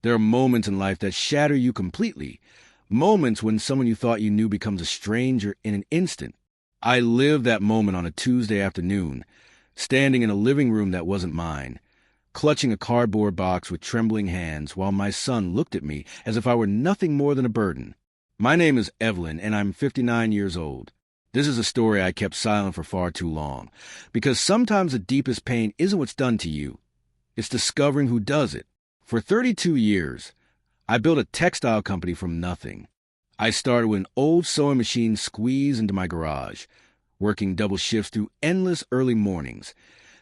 There are moments in life that shatter you completely. Moments when someone you thought you knew becomes a stranger in an instant. I lived that moment on a Tuesday afternoon, standing in a living room that wasn't mine, clutching a cardboard box with trembling hands while my son looked at me as if I were nothing more than a burden. My name is Evelyn, and I'm 59 years old. This is a story I kept silent for far too long, because sometimes the deepest pain isn't what's done to you. It's discovering who does it. For 32 years, I built a textile company from nothing. I started with an old sewing machine squeezed into my garage, working double shifts through endless early mornings,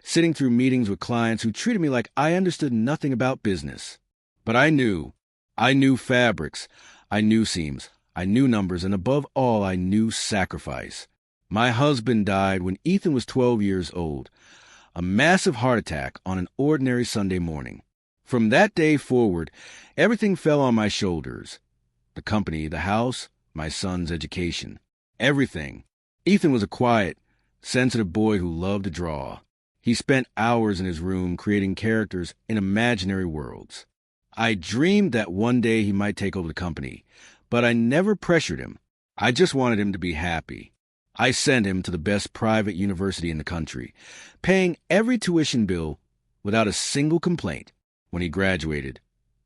sitting through meetings with clients who treated me like I understood nothing about business. But I knew. I knew fabrics. I knew seams. I knew numbers, and above all, I knew sacrifice. My husband died when Ethan was 12 years old, a massive heart attack on an ordinary Sunday morning. From that day forward, everything fell on my shoulders. The company, the house, my son's education. Everything. Ethan was a quiet, sensitive boy who loved to draw. He spent hours in his room creating characters in imaginary worlds. I dreamed that one day he might take over the company, but I never pressured him. I just wanted him to be happy. I sent him to the best private university in the country, paying every tuition bill without a single complaint. When he graduated,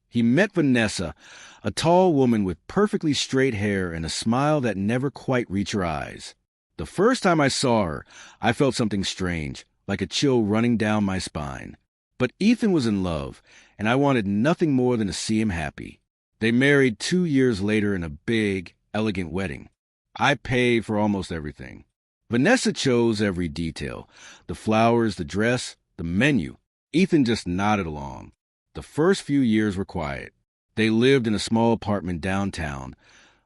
he met Vanessa, a tall woman with perfectly straight hair and a smile that never quite reached her eyes. The first time I saw her, I felt something strange, like a chill running down my spine. But Ethan was in love, and I wanted nothing more than to see him happy. They married 2 years later in a big, elegant wedding. I paid for almost everything. Vanessa chose every detail: the flowers, the dress, the menu. Ethan just nodded along. The first few years were quiet. They lived in a small apartment downtown,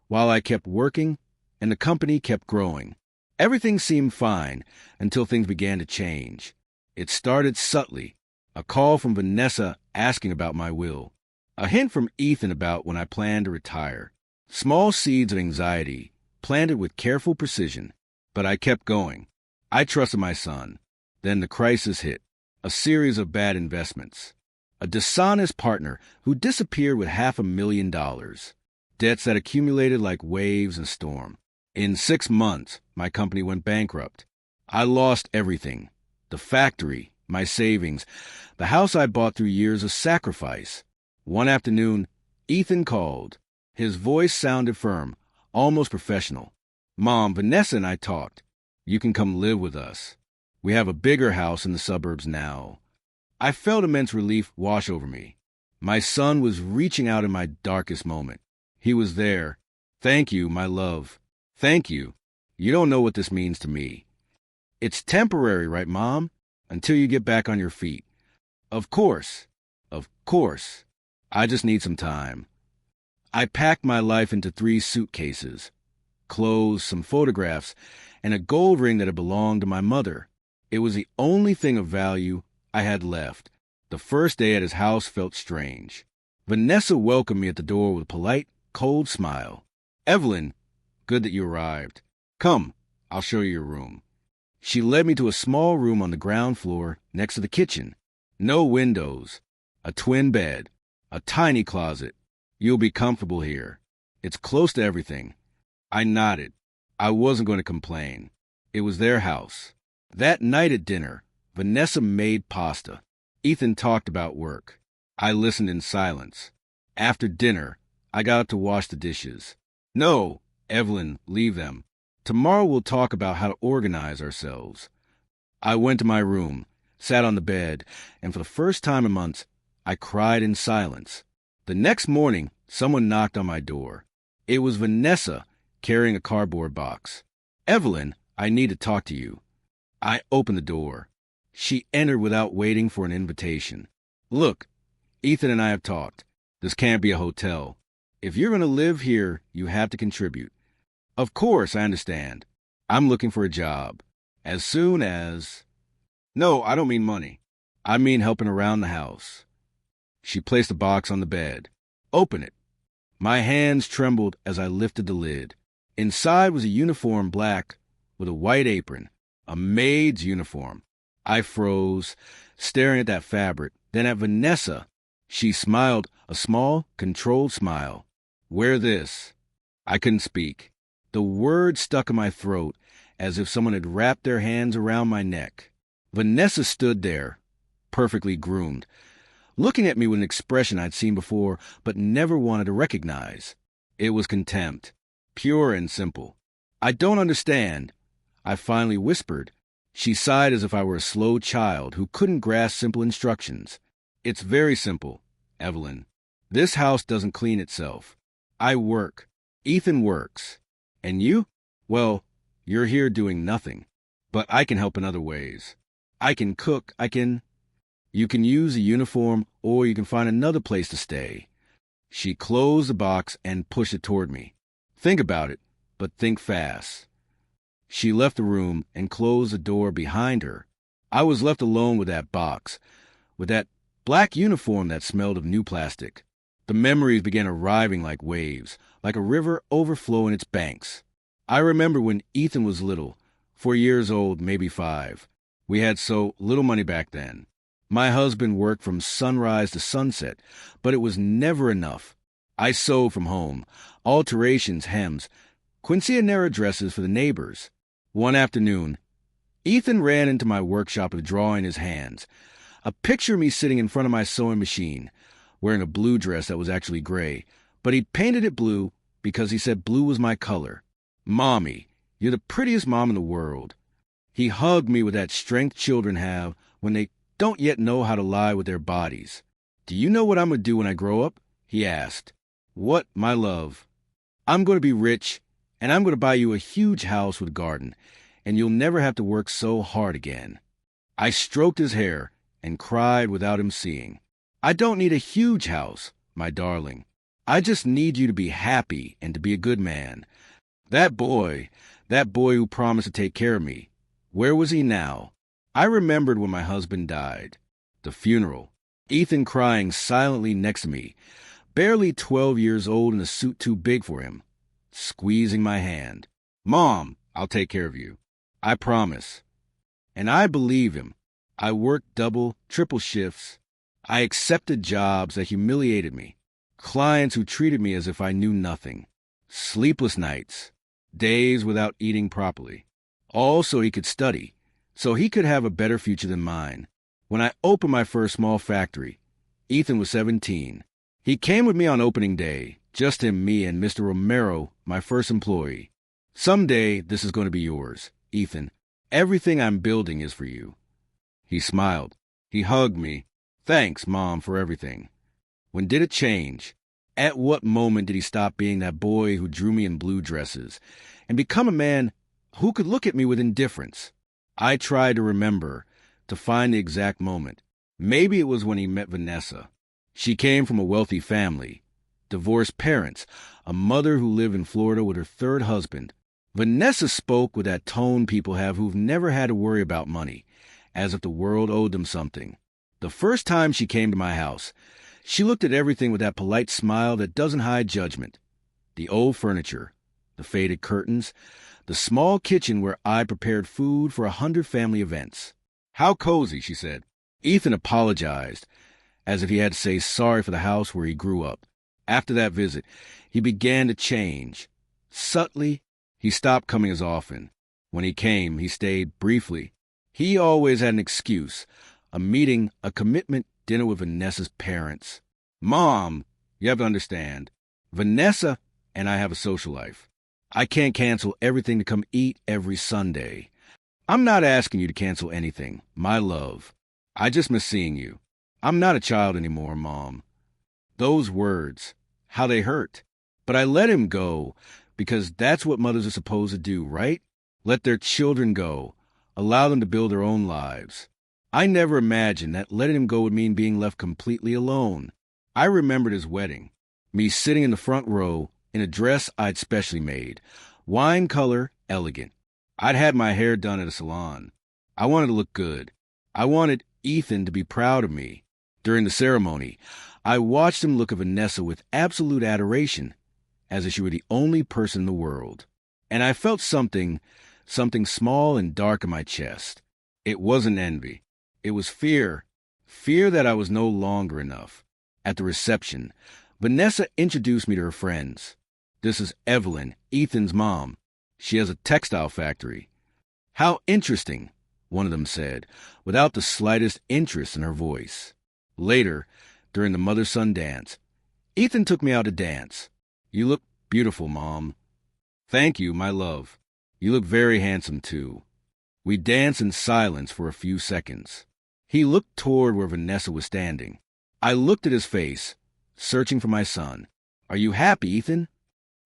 while I kept working and the company kept growing. Everything seemed fine until things began to change. It started subtly. A call from Vanessa asking about my will. A hint from Ethan about when I planned to retire. Small seeds of anxiety, planted with careful precision. But I kept going. I trusted my son. Then the crisis hit. A series of bad investments. A dishonest partner who disappeared with $500,000. Debts that accumulated like waves in a storm. In 6 months, my company went bankrupt. I lost everything. The factory, my savings, the house I bought through years of sacrifice. One afternoon, Ethan called. His voice sounded firm, almost professional. Mom, Vanessa and I talked. You can come live with us. We have a bigger house in the suburbs now. I felt immense relief wash over me. My son was reaching out in my darkest moment. He was there. Thank you, my love. Thank you. You don't know what this means to me. It's temporary, right, Mom? Until you get back on your feet. Of course. Of course. I just need some time. I packed my life into 3 suitcases. Clothes, some photographs, and a gold ring that had belonged to my mother. It was the only thing of value I had left. The first day at his house felt strange. Vanessa welcomed me at the door with a polite, cold smile. Evelyn, good that you arrived. Come, I'll show you your room. She led me to a small room on the ground floor next to the kitchen. No windows. A twin bed. A tiny closet. You'll be comfortable here. It's close to everything. I nodded. I wasn't going to complain. It was their house. That night at dinner, Vanessa made pasta. Ethan talked about work. I listened in silence. After dinner, I got up to wash the dishes. No, Evelyn, leave them. Tomorrow we'll talk about how to organize ourselves. I went to my room, sat on the bed, and for the first time in months, I cried in silence. The next morning, someone knocked on my door. It was Vanessa, carrying a cardboard box. Evelyn, I need to talk to you. I opened the door. She entered without waiting for an invitation. Look, Ethan and I have talked. This can't be a hotel. If you're going to live here, you have to contribute. Of course, I understand. I'm looking for a job. As soon as... No, I don't mean money. I mean helping around the house. She placed a box on the bed. Open it. My hands trembled as I lifted the lid. Inside was a uniform black with a white apron, a maid's uniform. I froze, staring at that fabric, then at Vanessa. She smiled, a small, controlled smile. Wear this. I couldn't speak. The word stuck in my throat as if someone had wrapped their hands around my neck. Vanessa stood there, perfectly groomed, looking at me with an expression I'd seen before but never wanted to recognize. It was contempt, pure and simple. I don't understand, I finally whispered. She sighed as if I were a slow child who couldn't grasp simple instructions. It's very simple, Evelyn. This house doesn't clean itself. I work. Ethan works. And you? Well, you're here doing nothing. But I can help in other ways. I can cook, You can use a uniform, or you can find another place to stay. She closed the box and pushed it toward me. Think about it, but think fast. She left the room and closed the door behind her. I was left alone with that box, with that black uniform that smelled of new plastic. The memories began arriving like waves, like a river overflowing its banks. I remember when Ethan was little, 4 years old, maybe 5. We had so little money back then. My husband worked from sunrise to sunset, but it was never enough. I sewed from home, alterations, hems, quinceañera dresses for the neighbors. One afternoon, Ethan ran into my workshop with a drawing in his hands. A picture of me sitting in front of my sewing machine, wearing a blue dress that was actually gray, but he painted it blue because he said blue was my color. Mommy, you're the prettiest mom in the world. He hugged me with that strength children have when they don't yet know how to lie with their bodies. Do you know what I'm going to do when I grow up? He asked. What, my love? I'm going to be rich, and I'm going to buy you a huge house with a garden, and you'll never have to work so hard again. I stroked his hair and cried without him seeing. I don't need a huge house, my darling. I just need you to be happy and to be a good man. That boy who promised to take care of me, where was he now? I remembered when my husband died. The funeral. Ethan crying silently next to me, barely 12 years old in a suit too big for him, squeezing my hand. Mom, I'll take care of you. I promise. And I believe him. I worked double, triple shifts. I accepted jobs that humiliated me, clients who treated me as if I knew nothing, sleepless nights, days without eating properly, all so he could study, so he could have a better future than mine. When I opened my first small factory, Ethan was 17. He came with me on opening day, just him, me, and Mr. Romero, my first employee. Someday, this is going to be yours, Ethan. Everything I'm building is for you. He smiled. He hugged me. Thanks, Mom, for everything. When did it change? At what moment did he stop being that boy who drew me in blue dresses and become a man who could look at me with indifference? I tried to remember, to find the exact moment. Maybe it was when he met Vanessa. She came from a wealthy family, divorced parents, a mother who lived in Florida with her third husband. Vanessa spoke with that tone people have who've never had to worry about money, as if the world owed them something. The first time she came to my house, she looked at everything with that polite smile that doesn't hide judgment. The old furniture, the faded curtains, the small kitchen where I prepared food for 100 family events. How cozy, she said. Ethan apologized, as if he had to say sorry for the house where he grew up. After that visit, he began to change. Subtly, he stopped coming as often. When he came, he stayed briefly. He always had an excuse, a meeting, a commitment, dinner with Vanessa's parents. Mom, you have to understand, Vanessa and I have a social life. I can't cancel everything to come eat every Sunday. I'm not asking you to cancel anything, my love. I just miss seeing you. I'm not a child anymore, Mom. Those words, how they hurt. But I let him go, because that's what mothers are supposed to do, right? Let their children go. Allow them to build their own lives. I never imagined that letting him go would mean being left completely alone. I remembered his wedding, me sitting in the front row in a dress I'd specially made, wine color, elegant. I'd had my hair done at a salon. I wanted to look good. I wanted Ethan to be proud of me. During the ceremony, I watched him look at Vanessa with absolute adoration, as if she were the only person in the world. And I felt something small and dark in my chest. It wasn't envy. It was fear. Fear that I was no longer enough. At the reception, Vanessa introduced me to her friends. This is Evelyn, Ethan's mom. She has a textile factory. How interesting, one of them said, without the slightest interest in her voice. Later, during the mother-son dance, Ethan took me out to dance. You look beautiful, Mom. Thank you, my love. You look very handsome, too. We danced in silence for a few seconds. He looked toward where Vanessa was standing. I looked at his face, searching for my son. Are you happy, Ethan?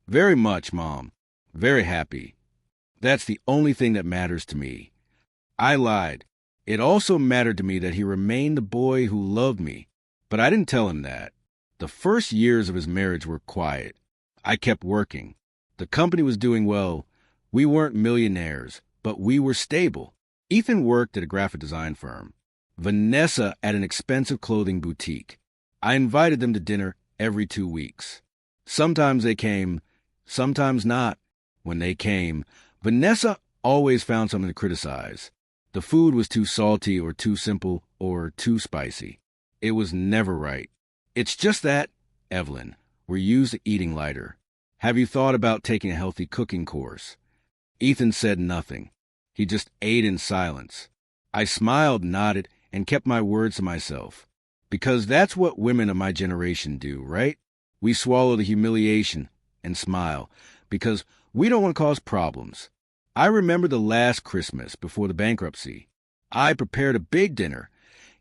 Very much, Mom. Very happy. That's the only thing that matters to me. I lied. It also mattered to me that he remained the boy who loved me. But I didn't tell him that. The first years of his marriage were quiet. I kept working. The company was doing well. We weren't millionaires, but we were stable. Ethan worked at a graphic design firm. Vanessa at an expensive clothing boutique. I invited them to dinner every 2 weeks. Sometimes they came, sometimes not. When they came, Vanessa always found something to criticize. The food was too salty or too simple or too spicy. It was never right. It's just that, Evelyn, we're used to eating lighter. Have you thought about taking a healthy cooking course? Ethan said nothing. He just ate in silence. I smiled, nodded, and kept my words to myself. Because that's what women of my generation do, right? We swallow the humiliation and smile because we don't want to cause problems. I remember the last Christmas before the bankruptcy. I prepared a big dinner.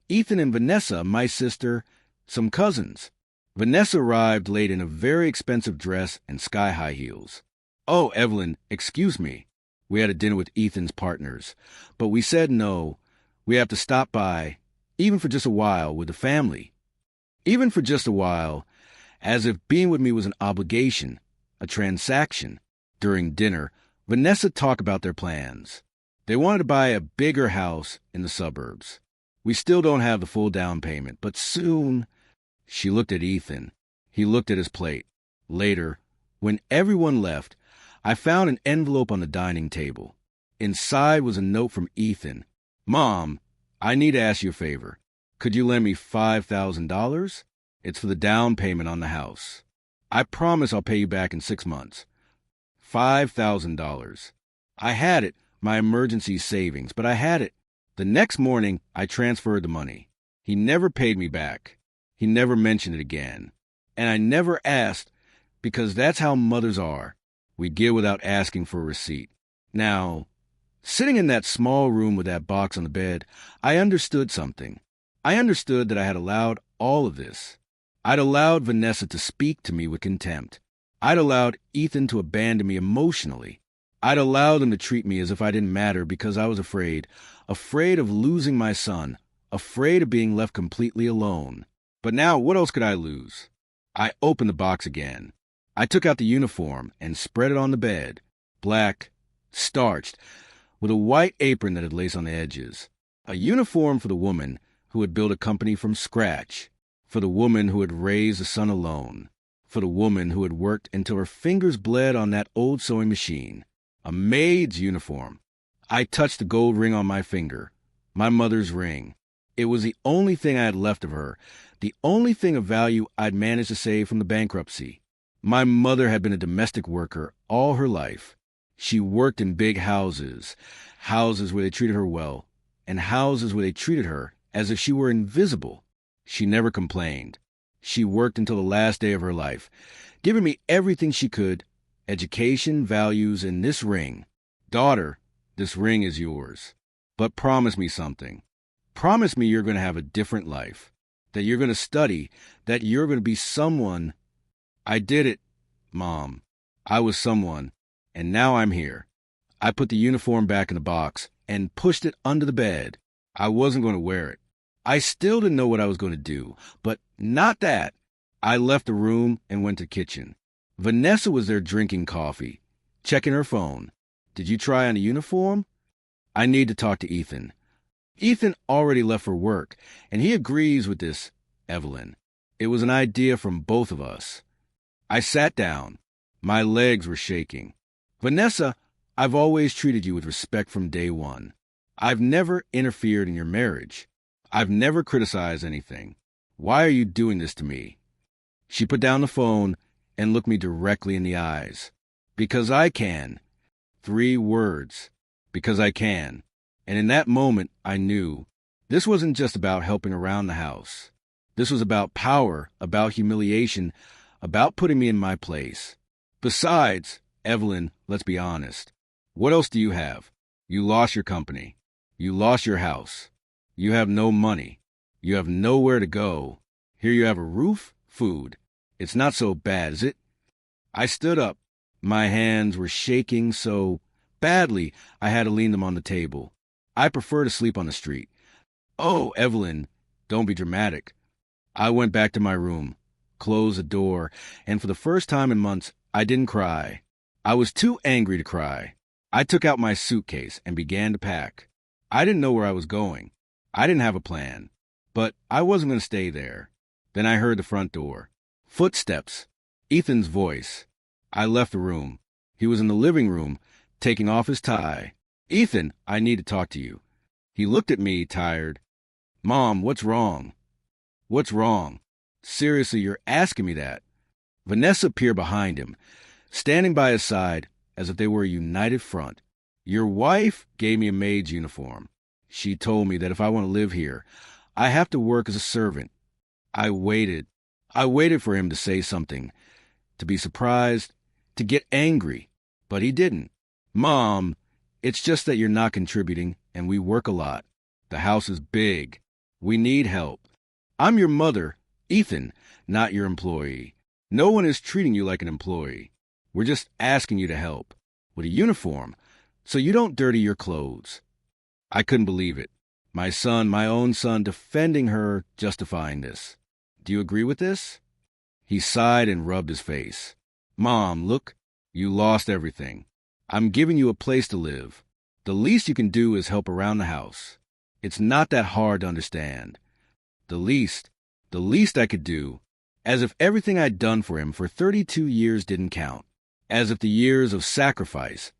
Ethan and Vanessa, my sister, some cousins. Vanessa arrived late in a very expensive dress and sky-high heels. Oh, Evelyn, excuse me. We had a dinner with Ethan's partners, but we said no. We have to stop by, even for just a while, with the family. Even for just a while, as if being with me was an obligation, a transaction. During dinner, Vanessa talked about their plans. They wanted to buy a bigger house in the suburbs. We still don't have the full down payment, but soon. She looked at Ethan. He looked at his plate. Later, when everyone left, I found an envelope on the dining table. Inside was a note from Ethan. Mom, I need to ask you a favor. Could you lend me $5,000? It's for the down payment on the house. I promise I'll pay you back in 6 months. $5,000. I had it, my emergency savings, but I had it. The next morning, I transferred the money. He never paid me back. He never mentioned it again. And I never asked, because that's how mothers are. We give without asking for a receipt. Now, sitting in that small room with that box on the bed, I understood something. I understood that I had allowed all of this. I'd allowed Vanessa to speak to me with contempt. I'd allowed Ethan to abandon me emotionally. I'd allowed him to treat me as if I didn't matter because I was afraid of losing my son, afraid of being left completely alone. But now, what else could I lose? I opened the box again. I took out the uniform and spread it on the bed. Black, starched, with a white apron that had lace on the edges. A uniform for the woman who had built a company from scratch. For the woman who had raised a son alone. For the woman who had worked until her fingers bled on that old sewing machine. A maid's uniform. I touched the gold ring on my finger. My mother's ring. It was the only thing I had left of her. The only thing of value I'd managed to save from the bankruptcy. My mother had been a domestic worker all her life. She worked in big houses, houses where they treated her well, and houses where they treated her as if she were invisible. She never complained. She worked until the last day of her life, giving me everything she could, education, values, and this ring. Daughter, this ring is yours. But promise me something. Promise me you're going to have a different life, that you're going to study, that you're going to be someone. I did it, Mom. I was someone, and now I'm here. I put the uniform back in the box and pushed it under the bed. I wasn't going to wear it. I still didn't know what I was going to do, but not that. I left the room and went to the kitchen. Vanessa was there drinking coffee, checking her phone. Did you try on a uniform? I need to talk to Ethan. Ethan already left for work, and he agrees with this, Evelyn. It was an idea from both of us. I sat down. My legs were shaking. Vanessa, I've always treated you with respect from day one. I've never interfered in your marriage. I've never criticized anything. Why are you doing this to me? She put down the phone and looked me directly in the eyes. Because I can. 3 words. Because I can. And in that moment, I knew this wasn't just about helping around the house. This was about power, about humiliation, about putting me in my place. Besides, Evelyn, let's be honest. What else do you have? You lost your company. You lost your house. You have no money. You have nowhere to go. Here you have a roof, food. It's not so bad, is it? I stood up. My hands were shaking so badly I had to lean them on the table. I prefer to sleep on the street. Oh, Evelyn, don't be dramatic. I went back to my room, closed the door, and for the first time in months, I didn't cry. I was too angry to cry. I took out my suitcase and began to pack. I didn't know where I was going. I didn't have a plan. But I wasn't going to stay there. Then I heard the front door. Footsteps. Ethan's voice. I left the room. He was in the living room, taking off his tie. Ethan, I need to talk to you. He looked at me, tired. Mom, what's wrong? What's wrong? Seriously, you're asking me that. Vanessa appeared behind him, standing by his side as if they were a united front. Your wife gave me a maid's uniform. She told me that if I want to live here, I have to work as a servant. I waited. I waited for him to say something, to be surprised, to get angry, but he didn't. Mom, it's just that you're not contributing, and we work a lot. The house is big. We need help. I'm your mother, Ethan, not your employee. No one is treating you like an employee. We're just asking you to help. With a uniform, so you don't dirty your clothes. I couldn't believe it. My son, my own son, defending her, justifying this. Do you agree with this? He sighed and rubbed his face. Mom, look, you lost everything. I'm giving you a place to live. The least you can do is help around the house. It's not that hard to understand. The least I could do, as if everything I'd done for him for 32 years didn't count. As if the years of sacrifice,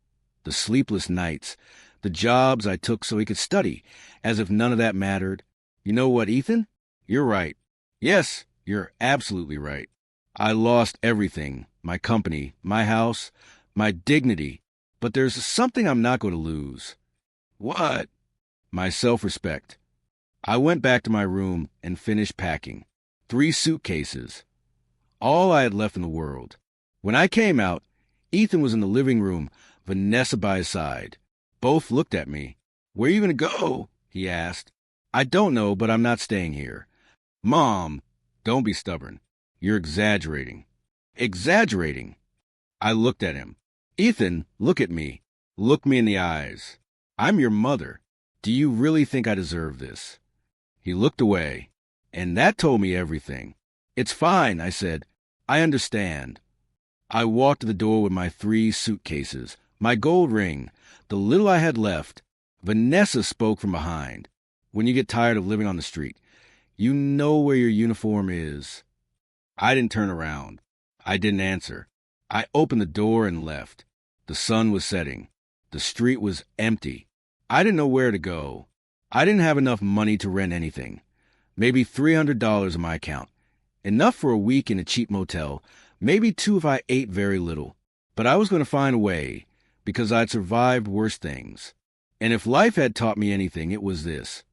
the sleepless nights, the jobs I took so he could study, as if none of that mattered. You know what, Ethan? You're right. Yes, you're absolutely right. I lost everything, my company, my house, my dignity, but there's something I'm not going to lose. What? My self-respect. I went back to my room and finished packing. 3 suitcases. All I had left in the world. When I came out, Ethan was in the living room, Vanessa by his side. Both looked at me. Where are you going to go? He asked. I don't know, but I'm not staying here. Mom, don't be stubborn. You're exaggerating. Exaggerating? I looked at him. Ethan, look at me. Look me in the eyes. I'm your mother. Do you really think I deserve this? He looked away, and that told me everything. It's fine, I said. I understand. I walked to the door with my 3 suitcases, my gold ring, the little I had left. Vanessa spoke from behind. When you get tired of living on the street, you know where your uniform is. I didn't turn around. I didn't answer. I opened the door and left. The sun was setting. The street was empty. I didn't know where to go. I didn't have enough money to rent anything. Maybe $300 in my account. Enough for a week in a cheap motel. Maybe 2 if I ate very little. But I was going to find a way, because I'd survived worse things. And if life had taught me anything, it was this.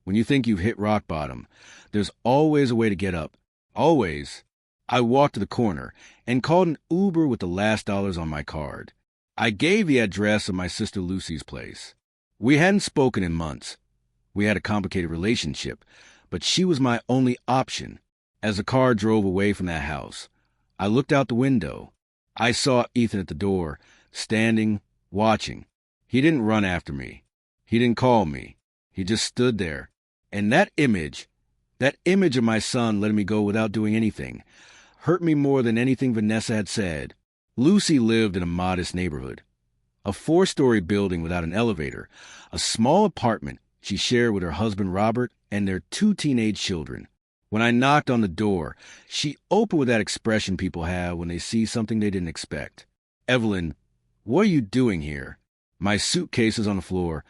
When you think you've hit rock bottom, there's always a way to get up. Always. I walked to the corner and called an Uber with the last dollars on my card. I gave the address of my sister Lucy's place. We hadn't spoken in months. We had a complicated relationship, but she was my only option. As the car drove away from that house, I looked out the window. I saw Ethan at the door, standing, watching. He didn't run after me. He didn't call me. He just stood there. And that image of my son letting me go without doing anything, hurt me more than anything Vanessa had said. Lucy lived in a modest neighborhood. A 4-story building without an elevator, a small apartment she shared with her husband Robert and their 2 teenage children. When I knocked on the door, she opened with that expression people have when they see something they didn't expect. Evelyn, what are you doing here? My suitcase is on the floor,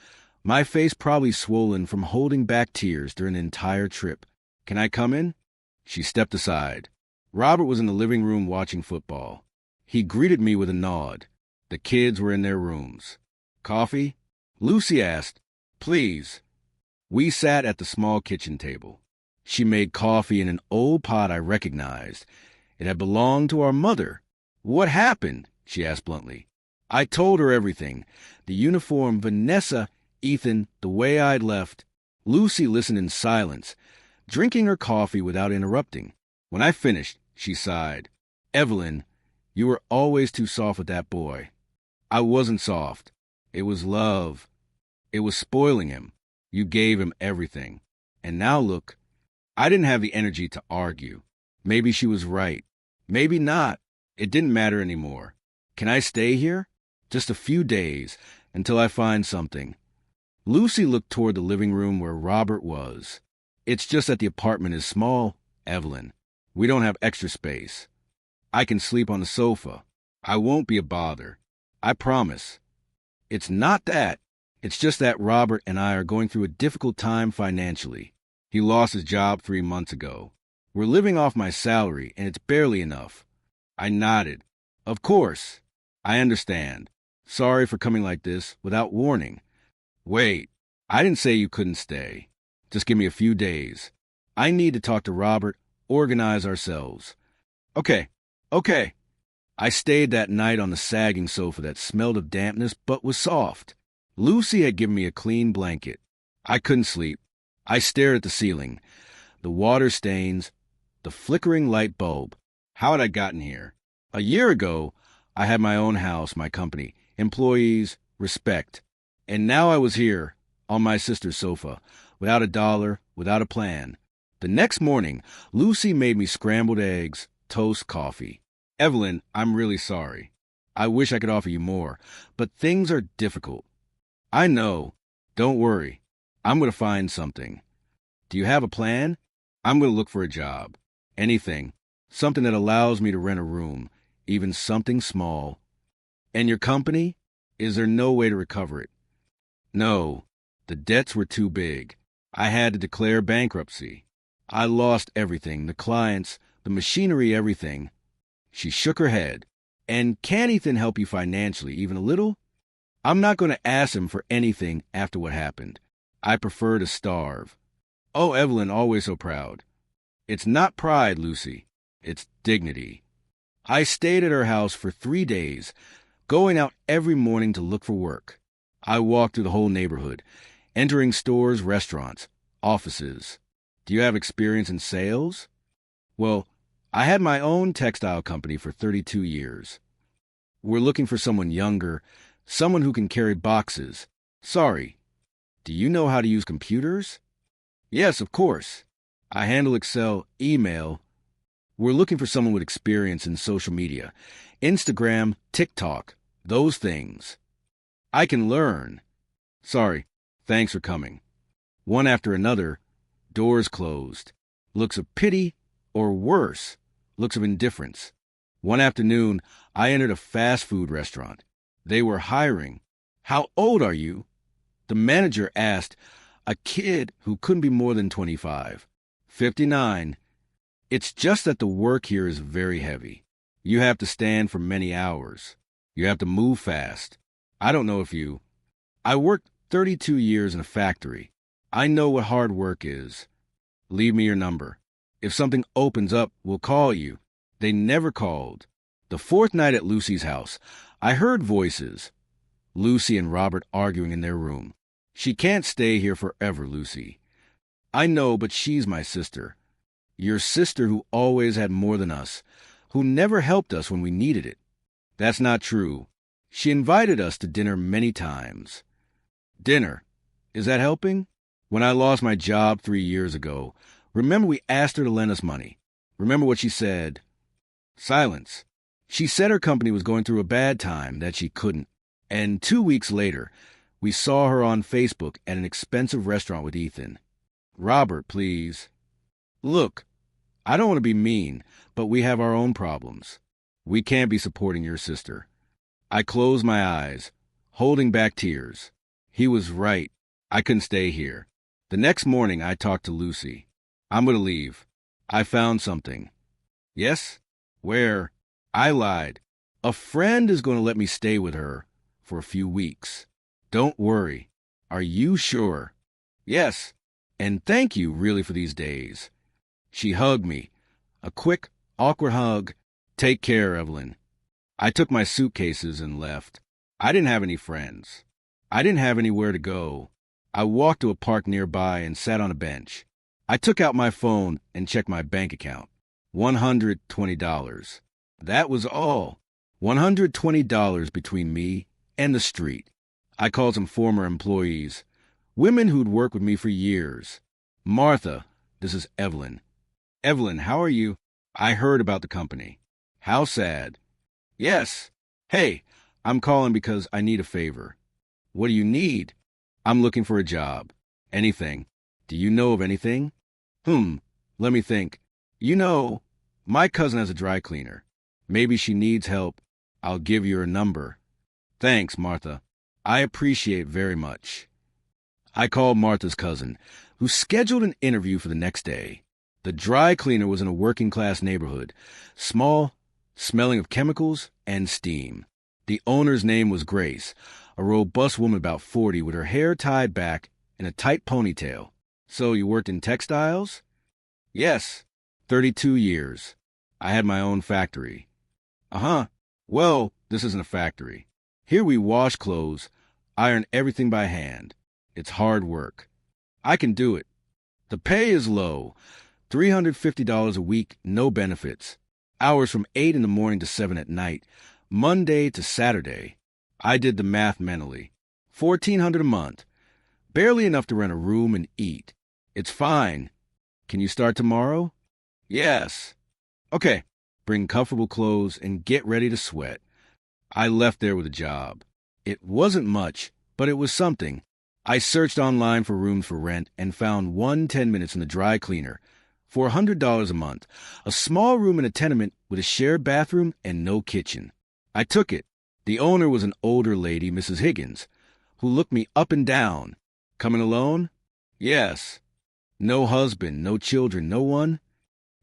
my face probably swollen from holding back tears during the entire trip. Can I come in? She stepped aside. Robert was in the living room watching football. He greeted me with a nod. The kids were in their rooms. Coffee? Lucy asked. Please. We sat at the small kitchen table. She made coffee in an old pot I recognized. It had belonged to our mother. What happened? She asked bluntly. I told her everything. The uniform, Vanessa, Ethan, the way I'd left. Lucy listened in silence, drinking her coffee without interrupting. When I finished, she sighed. Evelyn, you were always too soft with that boy. I wasn't soft. It was love. It was spoiling him. You gave him everything. And now look, I didn't have the energy to argue. Maybe she was right. Maybe not. It didn't matter anymore. Can I stay here? Just a few days, until I find something. Lucy looked toward the living room where Robert was. It's just that the apartment is small, Evelyn. We don't have extra space. I can sleep on the sofa. I won't be a bother. I promise. It's not that. It's just that Robert and I are going through a difficult time financially. He lost his job 3 months ago. We're living off my salary, and it's barely enough. I nodded. Of course. I understand. Sorry for coming like this, without warning. Wait, I didn't say you couldn't stay. Just give me a few days. I need to talk to Robert, organize ourselves. Okay. I stayed that night on the sagging sofa that smelled of dampness but was soft. Lucy had given me a clean blanket. I couldn't sleep. I stared at the ceiling, the water stains, the flickering light bulb. How had I gotten here? A year ago, I had my own house, my company, employees, respect. And now I was here, on my sister's sofa, without a dollar, without a plan. The next morning, Lucy made me scrambled eggs, toast, coffee. Evelyn, I'm really sorry. I wish I could offer you more, but things are difficult. I know. Don't worry. I'm going to find something. Do you have a plan? I'm going to look for a job. Anything. Something that allows me to rent a room, even something small. And your company? Is there no way to recover it? No. The debts were too big. I had to declare bankruptcy. I lost everything, the clients, the machinery, everything. She shook her head. And can Ethan help you financially, even a little? I'm not going to ask him for anything after what happened. I prefer to starve. Oh, Evelyn, always so proud. It's not pride, Lucy. It's dignity. I stayed at her house for 3 days, going out every morning to look for work. I walked through the whole neighborhood, entering stores, restaurants, offices. Do you have experience in sales? Well, I had my own textile company for 32 years. We're looking for someone younger, someone who can carry boxes. Sorry. Do you know how to use computers? Yes, of course. I handle Excel, email. We're looking for someone with experience in social media, Instagram, TikTok, those things. I can learn. Sorry. Thanks for coming. One after another, doors closed. Looks of pity, or worse, looks of indifference. One afternoon, I entered a fast food restaurant. They were hiring. How old are you? The manager asked, a kid who couldn't be more than 25. 59. It's just that the work here is very heavy. You have to stand for many hours. You have to move fast. I don't know if you... I worked 32 years in a factory. I know what hard work is. Leave me your number. If something opens up, we'll call you. They never called. The 4th night at Lucy's house, I heard voices. Lucy and Robert arguing in their room. She can't stay here forever, Lucy. I know, but she's my sister. Your sister who always had more than us, who never helped us when we needed it. That's not true. She invited us to dinner many times. Dinner. Is that helping? When I lost my job 3 years ago, remember we asked her to lend us money. Remember what she said? Silence. She said her company was going through a bad time, that she couldn't. And 2 weeks later, we saw her on Facebook at an expensive restaurant with Ethan. Robert, please. Look, I don't want to be mean, but we have our own problems. We can't be supporting your sister. I closed my eyes, holding back tears. He was right. I couldn't stay here. The next morning, I talked to Lucy. I'm going to leave. I found something. Yes? Where? I lied. A friend is going to let me stay with her for a few weeks. Don't worry. Are you sure? Yes. And thank you really for these days. She hugged me. A quick, awkward hug. Take care, Evelyn. I took my suitcases and left. I didn't have any friends. I didn't have anywhere to go. I walked to a park nearby and sat on a bench. I took out my phone and checked my bank account. $120. That was all. $120 between me and the street. I called some former employees, women who'd worked with me for years. Martha, this is Evelyn. Evelyn, how are you? I heard about the company. How sad. Yes. Hey, I'm calling because I need a favor. What do you need? I'm looking for a job. Anything. Do you know of anything? Let me think. You know, my cousin has a dry cleaner. Maybe she needs help. I'll give you her number. Thanks, Martha. I appreciate very much. I called Martha's cousin, who scheduled an interview for the next day. The dry cleaner was in a working-class neighborhood, small, smelling of chemicals and steam. The owner's name was Grace, a robust woman about 40 with her hair tied back in a tight ponytail. So you worked in textiles? Yes, 32 years. I had my own factory. Uh-huh. Well, this isn't a factory. Here we wash clothes, iron everything by hand. It's hard work. I can do it. The pay is low, $350 a week, no benefits. Hours from 8 in the morning to 7 at night, Monday to Saturday. I did the math mentally. $1,400 a month. Barely enough to rent a room and eat. It's fine. Can you start tomorrow? Yes. Okay. Bring comfortable clothes and get ready to sweat. I left there with a job. It wasn't much, but it was something. I searched online for rooms for rent and found one 10 minutes in the dry cleaner for $100 a month, a small room in a tenement with a shared bathroom and no kitchen. I took it. The owner was an older lady, Mrs. Higgins, who looked me up and down. Coming alone? Yes. No husband, no children, no one?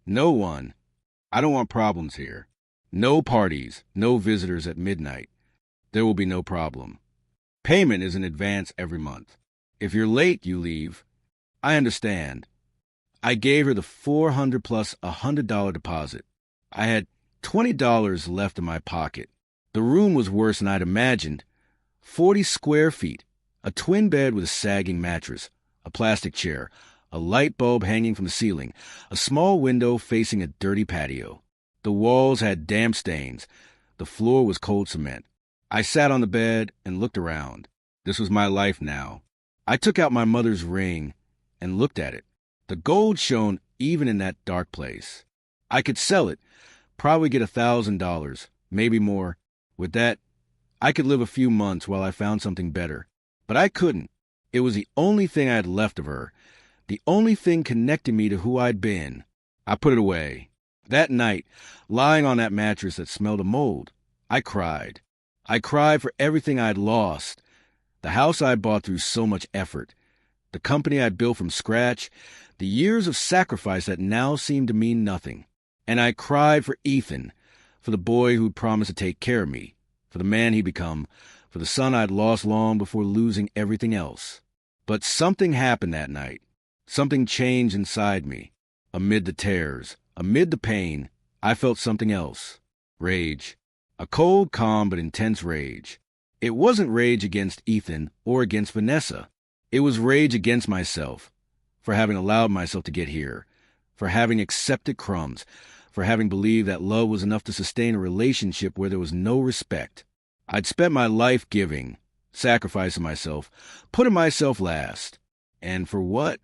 No one. I don't want problems here. No parties, no visitors at midnight. There will be no problem. Payment is in advance every month. If you're late, you leave. I understand. I gave her the $400 plus $100 deposit. I had $20 left in my pocket. The room was worse than I'd imagined. 40 square feet, a twin bed with a sagging mattress, a plastic chair, a light bulb hanging from the ceiling, a small window facing a dirty patio. The walls had damp stains. The floor was cold cement. I sat on the bed and looked around. This was my life now. I took out my mother's ring and looked at it. The gold shone even in that dark place. I could sell it, probably get $1,000, maybe more. With that, I could live a few months while I found something better. But I couldn't. It was the only thing I had left of her, the only thing connecting me to who I'd been. I put it away. That night, lying on that mattress that smelled of mold, I cried. I cried for everything I'd lost. The house I'd bought through so much effort. The company I'd built from scratch. The years of sacrifice that now seemed to mean nothing. And I cried for Ethan, for the boy who'd promised to take care of me, for the man he'd become, for the son I'd lost long before losing everything else. But something happened that night. Something changed inside me. Amid the tears, amid the pain, I felt something else. Rage. A cold, calm, but intense rage. It wasn't rage against Ethan or against Vanessa. It was rage against myself, for having allowed myself to get here, for having accepted crumbs, for having believed that love was enough to sustain a relationship where there was no respect. I'd spent my life giving, sacrificing myself, putting myself last. And for what?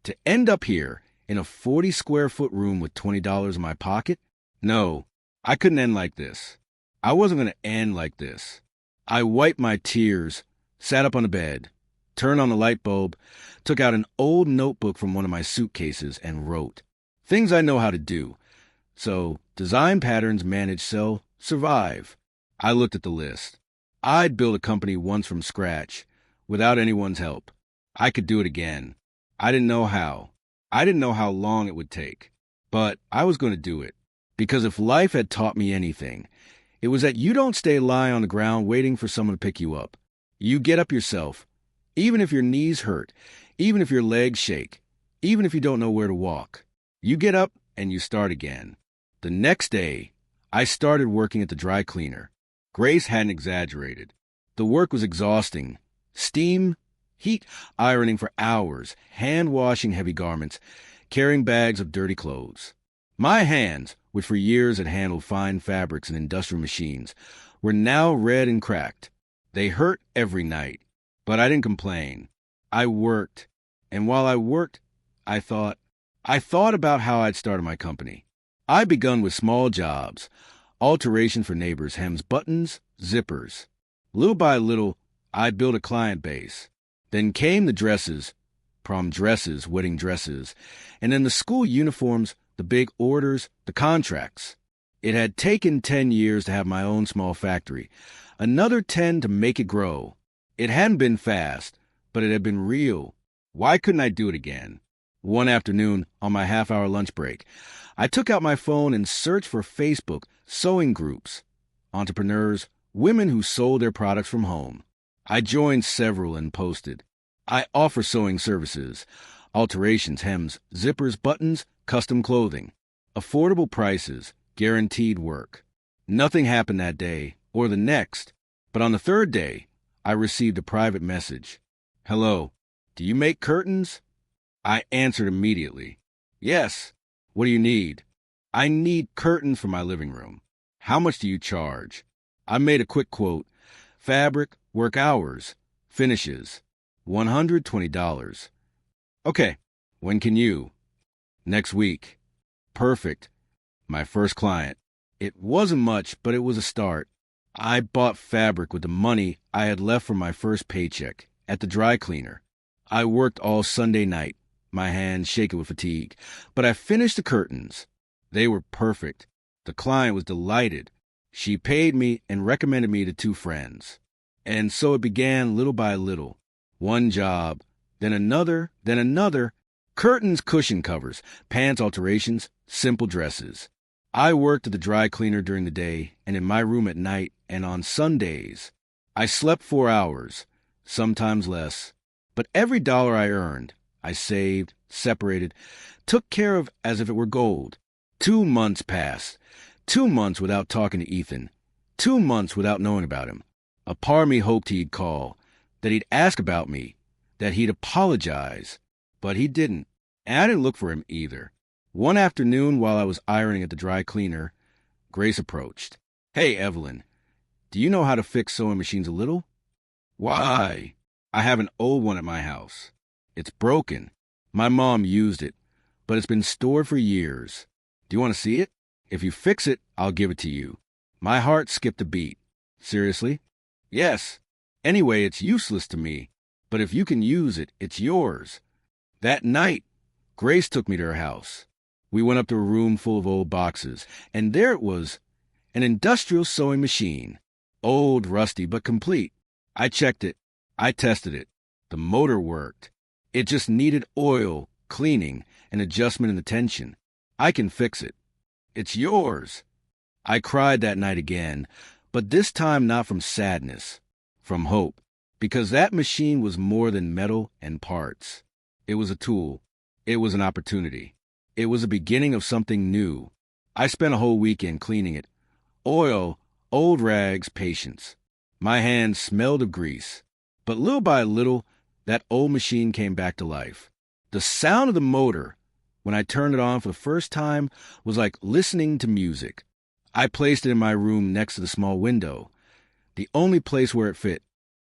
To end up here, in a 40-square-foot room with $20 in my pocket? No, I couldn't end like this. I wasn't going to end like this. I wiped my tears, sat up on the bed, turned on the light bulb, took out an old notebook from one of my suitcases, and wrote. Things I know how to do. So, design patterns, manage, sell, survive. I looked at the list. I'd built a company once from scratch, without anyone's help. I could do it again. I didn't know how. I didn't know how long it would take. But I was going to do it. Because if life had taught me anything, it was that you don't stay lying on the ground waiting for someone to pick you up. You get up yourself, even if your knees hurt, even if your legs shake, even if you don't know where to walk. You get up and you start again. The next day, I started working at the dry cleaner. Grace hadn't exaggerated. The work was exhausting. Steam, heat, ironing for hours, hand-washing heavy garments, carrying bags of dirty clothes. My hands, which for years had handled fine fabrics and industrial machines, were now red and cracked. They hurt every night, but I didn't complain. I worked, and while I worked, I thought about how I'd started my company. I'd begun with small jobs, alteration for neighbors' hems, buttons, zippers. Little by little, I'd built a client base. Then came the dresses, prom dresses, wedding dresses, and then the school uniforms, the big orders, the contracts. It had taken 10 years to have my own small factory, another 10 to make it grow. It hadn't been fast, but it had been real. Why couldn't I do it again? One afternoon, on my half-hour lunch break, I took out my phone and searched for Facebook sewing groups, entrepreneurs, women who sold their products from home. I joined several and posted. I offer sewing services, alterations, hems, zippers, buttons, custom clothing, affordable prices, guaranteed work. Nothing happened that day or the next, but on the third day, I received a private message. Hello, do you make curtains? I answered immediately. Yes. What do you need? I need curtains for my living room. How much do you charge? I made a quick quote. Fabric, work hours, finishes, $120. Okay, when can you? Next week. Perfect. My first client. It wasn't much, but it was a start. I bought fabric with the money I had left from my first paycheck at the dry cleaner. I worked all Sunday night, my hands shaking with fatigue, but I finished the curtains. They were perfect. The client was delighted. She paid me and recommended me to 2 friends. And so it began little by little. One job, then another, curtains, cushion covers, pants alterations, simple dresses. I worked at the dry cleaner during the day and in my room at night and on Sundays. I slept 4 hours, sometimes less, but every dollar I earned, I saved, separated, took care of as if it were gold. 2 months passed. 2 months without talking to Ethan. 2 months without knowing about him. A part of me hoped he'd call, that he'd ask about me, that he'd apologize. But he didn't, and I didn't look for him either. One afternoon while I was ironing at the dry cleaner, Grace approached. Hey, Evelyn, do you know how to fix sewing machines a little? Why? I have an old one at my house. It's broken. My mom used it, but it's been stored for years. Do you want to see it? If you fix it, I'll give it to you. My heart skipped a beat. Seriously? Yes. Anyway, it's useless to me, but if you can use it, it's yours. That night, Grace took me to her house. We went up to a room full of old boxes, and there it was, an industrial sewing machine. Old, rusty, but complete. I checked it. I tested it. The motor worked. It just needed oil, cleaning, and adjustment in the tension. I can fix it. It's yours. I cried that night again, but this time not from sadness, from hope, because that machine was more than metal and parts. It was a tool. It was an opportunity. It was the beginning of something new. I spent a whole weekend cleaning it. Oil, old rags, patience. My hands smelled of grease. But little by little, that old machine came back to life. The sound of the motor, when I turned it on for the first time, was like listening to music. I placed it in my room next to the small window, the only place where it fit.